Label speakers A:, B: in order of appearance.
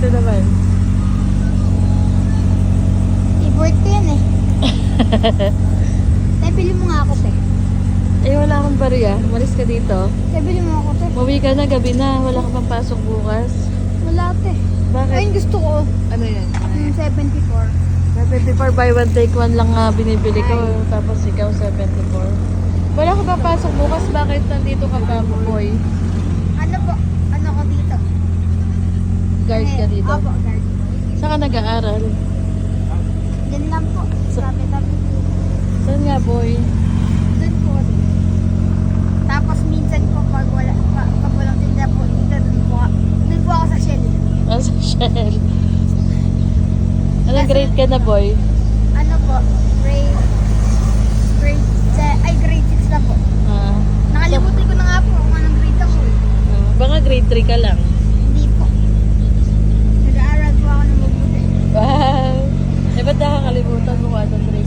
A: dito naman?
B: I-work ko yan eh. Tay, bili mo nga ako, te.
A: Eh, wala akong bariya. Umalis ka dito.
B: Tay, bili mo ako, te.
A: Mawi ka na, gabi na. Wala ka pang pasok bukas.
B: Wala, te.
A: Bakit?
B: Ayun, gusto ko.
A: Ano yan?
B: 74.
A: 74 buy one take one lang nga binibili ko. Tapos ikaw 74. Wala ka pa pasok bukas. Bakit nandito ka pa, boy?
B: Ano po? Ano ko dito?
A: Guard ka dito.
B: Opo, guard.
A: Saan ka nag-aaral?
B: Diyan lang po. Tabi-tabi.
A: Saan nga, boy?
B: Doon po. Tapos minsan po pag walang tinda po dito, doon po ako sa Shell.
A: Nasa Shell. Anong grade ka na, boy?
B: Ano po? Grade 6 na po.
A: Ah,
B: Nakalimutan ko na nga po kung anong grade ako eh.
A: baka grade 3 ka lang.
B: Hindi po. Nag-aaral po ako ng mabuti.
A: Wow! Eh, ba't nakakalimutan mo kung anong grade